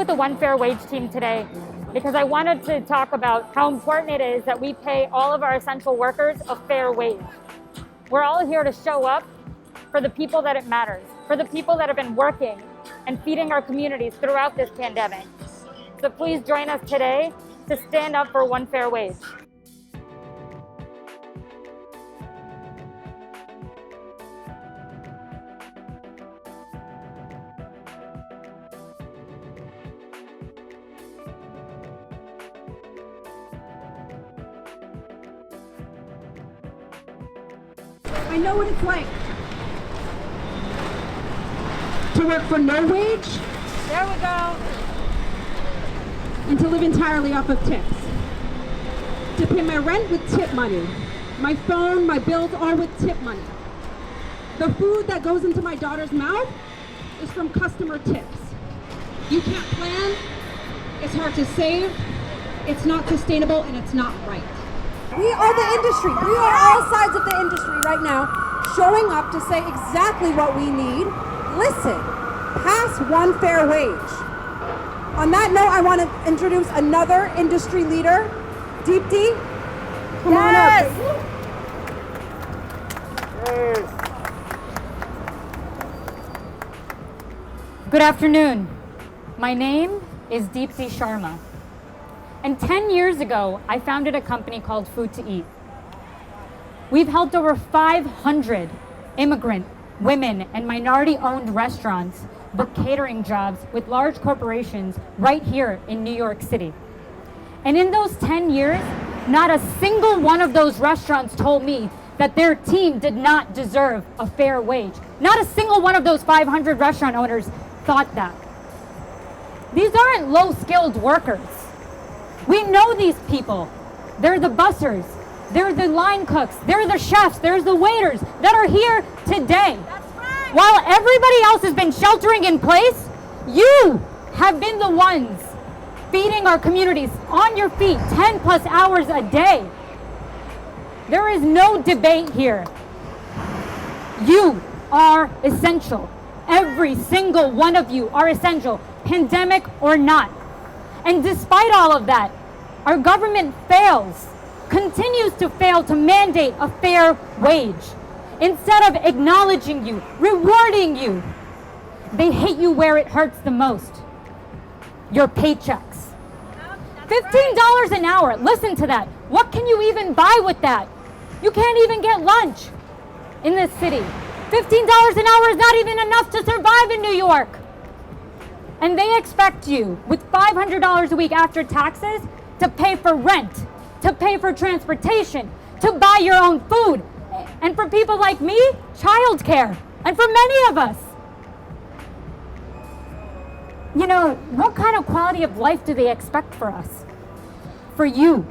the One Fair Wage team today because I wanted to talk about how important it is that we pay all of our essential workers a fair wage. We're all here to show up for the people that it matters, for the people that have been working and feeding our communities throughout this pandemic. So please join us today to stand up for one fair wage. I know what it's like to work for no wage. There we go. And to live entirely off of tips. To pay my rent with tip money. My phone, my bills, all with tip money. The food that goes into my daughter's mouth is from customer tips. You can't plan, it's hard to save, it's not sustainable, and it's not right. We are the industry. We are all sides of the industry right now, showing up to say exactly what we need. Listen, pass one fair wage. On that note, I want to introduce another industry leader, Deepti. Come on up. Good afternoon. My name is Deepti Sharma. And 10 years ago, I founded a company called Food to Eat. We've helped over 500 immigrant, women, and minority-owned restaurants book catering jobs with large corporations right here in New York City. And in those 10 years, not a single one of those restaurants told me that their team did not deserve a fair wage. Not a single one of those 500 restaurant owners thought that. These aren't low-skilled workers. We know these people. They're the bussers, they're the line cooks, they're the chefs, there's the waiters that are here today. That's right. While everybody else has been sheltering in place, you have been the ones feeding our communities on your feet 10 plus hours a day. There is no debate here. You are essential. Every single one of you are essential, pandemic or not. And despite all of that, our government continues to fail to mandate a fair wage. Instead of acknowledging you, rewarding you, they hit you where it hurts the most, your paychecks. $15 an hour, listen to that. What can you even buy with that? You can't even get lunch in this city. $15 an hour is not even enough to survive in New York. And they expect you, with $500 a week after taxes, to pay for rent, to pay for transportation, to buy your own food, and for people like me, childcare, and for many of us. You know, what kind of quality of life do they expect for us? For you.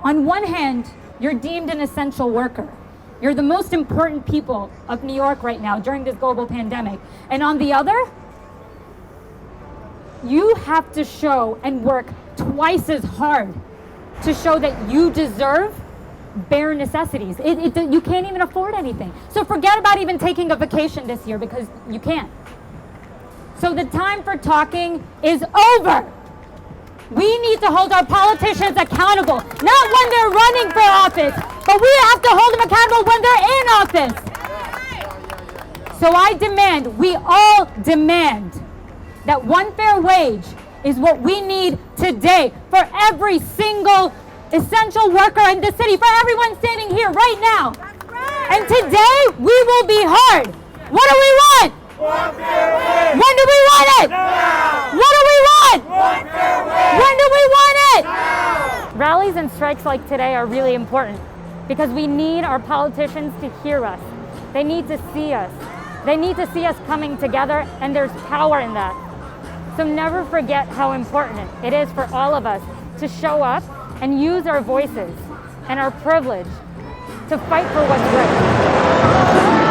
On one hand, you're deemed an essential worker. You're the most important people of New York right now during this global pandemic. And on the other, you have to show and work twice as hard to show that you deserve bare necessities. You can't even afford anything. So forget about even taking a vacation this year because you can't. So the time for talking is over. We need to hold our politicians accountable, not when they're running for office, but we have to hold them accountable when they're in office. So I demand, we all demand, that one fair wage is what we need today for every single essential worker in the city, for everyone standing here right now. And today, we will be hard. What do we want? One fair wage. When do we want it? Now. What do we want? One fair wage. When do we want it? Now. Rallies and strikes like today are really important because we need our politicians to hear us. They need to see us. They need to see us coming together, and there's power in that. So never forget how important it is for all of us to show up and use our voices and our privilege to fight for what's right.